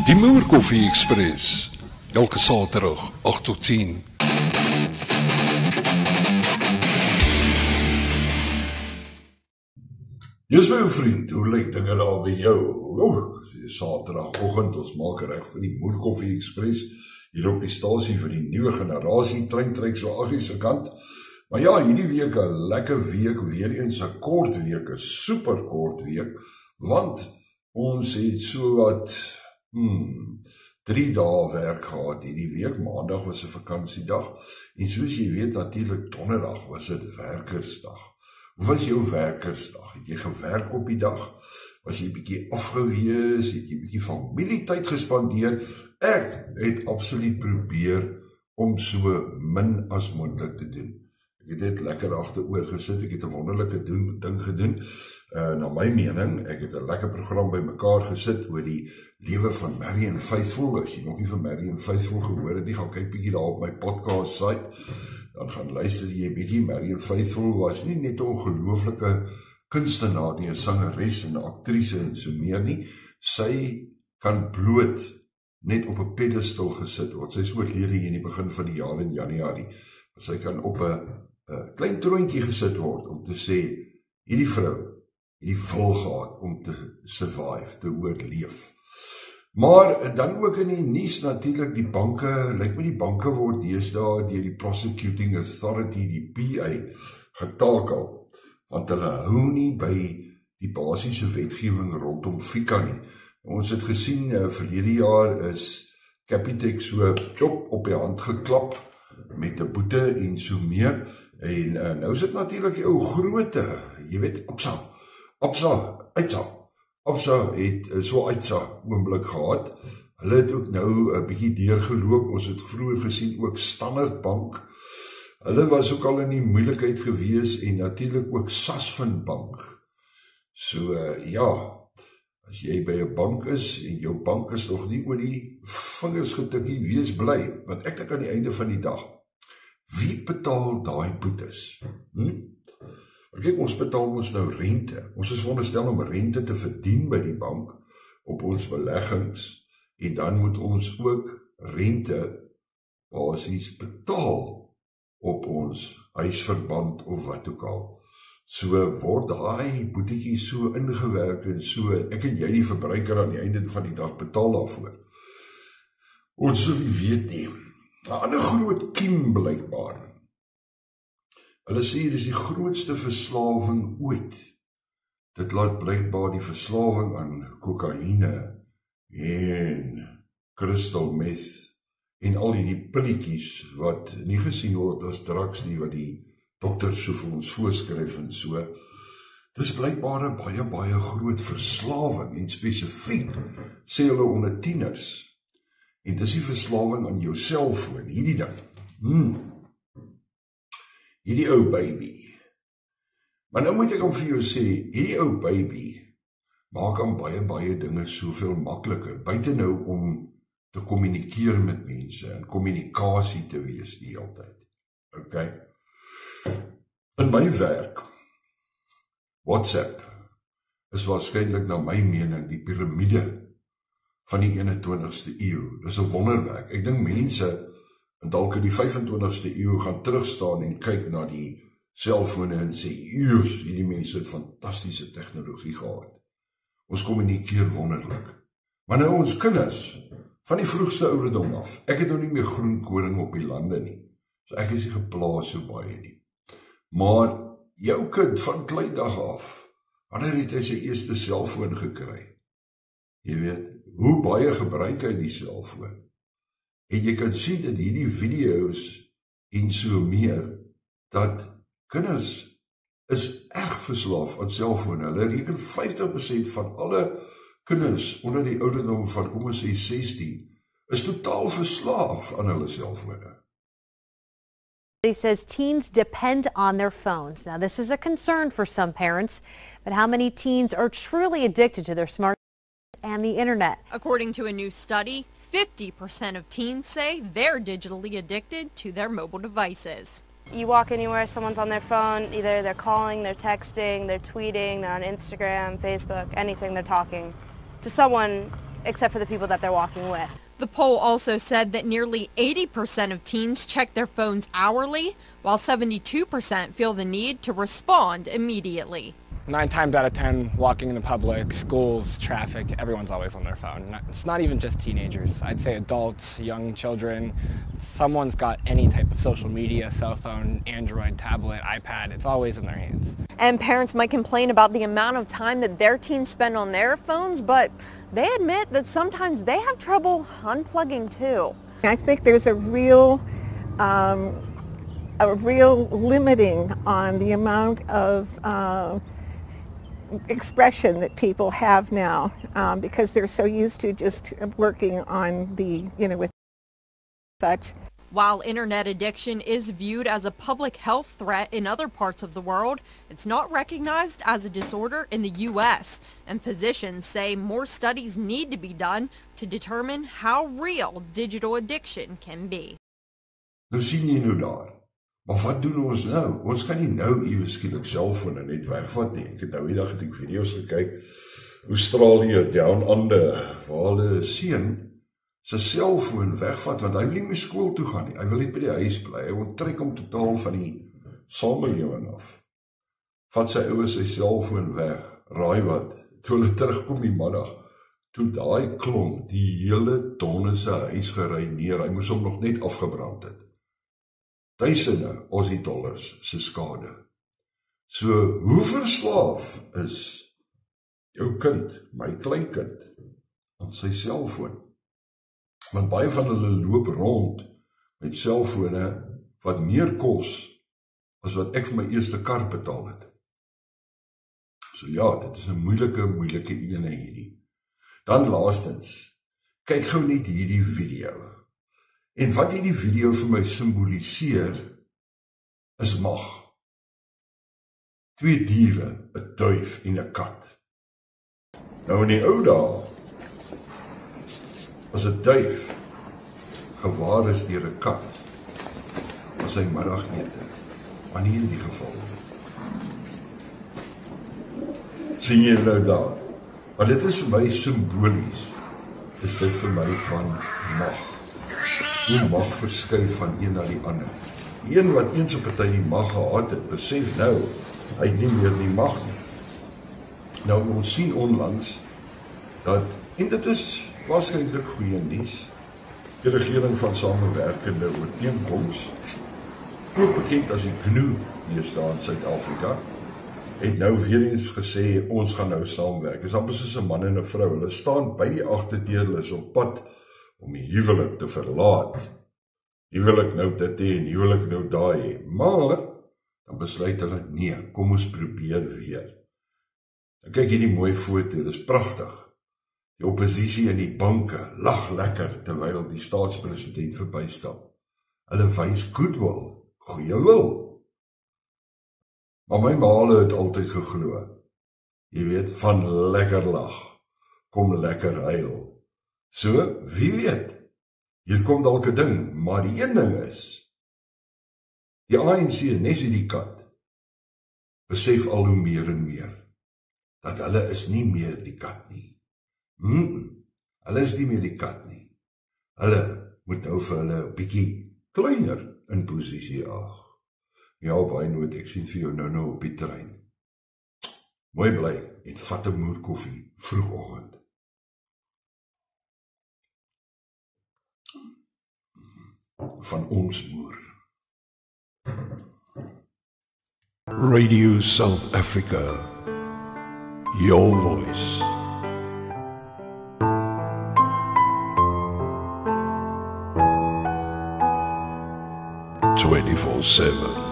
Die Moer Koffie Express. Elke Saterdag 8 tot 10. Jy's my vriend, hoe lyk dinge daar by jou? Dis Saterdagoggend, ons maak reg vir die Moer Koffie Express hier op die stasie vir die nuwe generasie, trek so aggies se kant. Maar ja, hierdie week 'n lekker week, weer eens 'n kort week, 'n super kort week, want ons het so wat 3 dae werk gehad hierdie week. Maandag was 'n vakansiedag en soos jy weet natuurlik donderdag was dit werkersdag. Hoe was jou werkersdag? Het jy gewerk op die dag? Was jy bietjie afgewees? Het jy bietjie familietyd gespandeer? Ek het absoluut probeer om so min as moontlik te doen. Ek het net lekker agteroor gesit, ek het 'n wonderlike ding gedoen. Na my mening, ek het 'n lekker program bymekaar gesit oor die lewe van Marianne Faithfull. As jy nog nie van Marianne Faithfull gehoor het nie, gaan kyk bietjie daar op my podcast site. Dan gaan luister jy bietjie. Marianne Faithfull was nie net 'n ongelooflike kunstenaar nie, 'n sangeres en 'n aktrise en so meer nie. Sy kan bloot net op 'n pedestal gesit word. Sy is oorlede hier in die begin van die jaar in Januarie. Sy kan op 'n klein troontjie gesit word om te sê, hierdie vrou, hierdie wil gehad om te survive, te oorleef. Maar dan ook in die nuus natuurlik die banke, lyk my die banke word deesdae deur die Prosecuting Authority, die PA, getakel, want hulle hou nie by die basiese wetgewing rondom FICA nie. Ons het gesien, verlede jaar is Capitec so chop op die hand geklap met 'n boete en so meer, en nou is dit natuurlik die ou groote, jy weet, Absa het so uitsa oomblik gehad. Hulle het ook nou 'n bietjie deurgeloop. Ons het vroeër gesien ook Standard Bank. Hulle was ook al in die moeilikheid gewees en natuurlik ook Sasfin Bank. So ja, as jy by 'n bank is en jou bank is nog nie oor die vingers getikkie, wees bly, want ek dink aan die einde van die dag, wie betaal daai boetes? Kyk, ons betaal ons nou rente. Ons is veronderstel om rente te verdien by die bank op ons beleggings en dan moet ons ook rente basies betaal op ons huisverband of wat ook al. So word daai boetetjie so ingewerk en so, ek en jy die verbruiker aan die einde van die dag betaal daarvoor. Ons sal nie weet nie. 'n ander groot kiem blykbaar. Hulle sê dis die grootste verslawing ooit. Dit laat blykbaar die verslawing aan kokaine en crystal meth en al die pilletjies wat nie gesien word as drugs nie, wat die dokters so vir ons voorskryf en so. Dis blykbaar 'n baie groot verslawing en spesifiek sê hulle onder tieners. En dis die verslawing aan jou selfoon, hierdie ding. Hierdie ou baby. Maar nou moet ek om vir jou sê, hierdie ou baby maak aan baie dinge soveel makliker, buite nou om te kommunikeer met mense en kommunikasie te wees die hele tyd. Okay. In my werk, WhatsApp is waarskynlik na my mening die piramide van die 21ste eeu. Dis 'n wonderwerk. Ek dink mense en dalk in die 25ste eeu gaan terugstaan en kyk na die selfone en sê, hierdie mense het fantastiese tegnologie gehad. Ons kommunikeer wonderlik. Maar nou ons kinders, van die vroegste ouderdom af, ek het nou nie meer groen koring op die lande nie, so ek is nie geplaas so baie nie. Maar jou kind van klein dag af, wanneer het hy sy eerste selfoon gekry? Jy weet, hoe baie gebruik hy die selfoon? En jy kan sien in hierdie video's en so meer, dat kinders is erg verslaaf aan selfone. Hulle reken 50% van alle kinders onder die ouderdom van, kom ons sê 16, is totaal verslaaf aan hulle selfone. He says teens depend on their phones. Now, this is a concern for some parents, but how many teens are truly addicted to their smartphones and the internet? According to a new study, 50% of teens say they're digitally addicted to their mobile devices. You walk anywhere, someone's on their phone, either they're calling, they're texting, they're tweeting, they're on Instagram, Facebook, anything, they're talking to someone except for the people that they're walking with. The poll also said that nearly 80% of teens check their phones hourly, while 72% feel the need to respond immediately. 9 times out of 10, walking in the public, schools, traffic, everyone's always on their phone. It's not even just teenagers. I'd say adults, young children, someone's got any type of social media, cell phone, Android, tablet, iPad, it's always in their hands. And parents might complain about the amount of time that their teens spend on their phones, but they admit that sometimes they have trouble unplugging too. I think there's a real limiting on the amount of expression that people have now because they're so used to just working on the, with such. While internet addiction is viewed as a public health threat in other parts of the world, it's not recognized as a disorder in the U.S., and physicians say more studies need to be done to determine how real digital addiction can be. Nou sien jy nou daar. Maar wat doen ons nou? Ons kan nie nou ewe skielik selfone net wegvat nie. Ek het nou die dag het ek video's gekyk. Australië down under, waar hulle seun sy selfoon wegvat want hy wil nie meer skool toe gaan nie. Hy wil net by die huis bly. Hy onttrek hom totaal van die samelewing af. Vat sy ouers sy selfoon weg. Raai wat? Toe hulle terugkom die middag, toe daai klomp die hele tonne se huis geruïneer. Hy moes hom nog net afgebrand het. Duisende Aussie dollars se skade. So, hoe verslaaf is jou kind, my kleinkind, aan sy selfoon? Want baie van hulle loop rond met selfone wat meer kos as wat ek vir my eerste kar betaal het. So ja, dit is 'n moeilike ene hierdie. Dan laastens, kyk gou net hierdie video. En wat hierdie video vir my simboliseer, is mag. 2 diere, 'n duif en 'n kat. Nou in die ou dae, as 'n duif gewaar is deur 'n kat, was hy middagete, maar nie in die geval nie. Sien jy nou daar? Maar dit is vir my simbolies, is dit vir my van mag. Hoe mag verskuif van een na die ander. Die een wat eens op 'n tyd die mag gehad het, besef nou, hy het nie meer die mag nie. Nou, ons sien onlangs, dat, en dit is waarskynlik goeie nuus, die regering van samewerkende ooreenkoms, ook bekend as die GNU, hier staan in Suid-Afrika, het nou weer eens gesê, ons gaan nou saamwerk. Dis amper soos 'n man en 'n vrou, hulle staan by die agterdeur, hulle is op pad om die huwelik te verlaat. Huwelik nou dit en huwelik nou daai, maar dan besluit hulle, nee, kom ons probeer weer. En kyk hierdie mooi foto, dis pragtig. Die oppositie in die banke lag lekker terwyl die staatspresident verbystap. Hulle wys goodwill, goeie wil. Maar my maale het altyd geglo, jy weet, van lekker lag, kom lekker huil. So, wie weet, hier kom dalk 'n ding, maar die een ding is, die ANC, Nessie die kat, besef al hoe meer en meer, dat hulle is nie meer die kat nie. Hulle is nie meer die kat nie. Hulle moet nou vir hulle 'n bietjie kleiner in posisie ag. Ja, baie nooit, ek sien vir jou nou op die trein. Mooi bly en vat 'n moer koffie vroegoggend. Van ons moer. Radio South Africa, your voice. 24/7.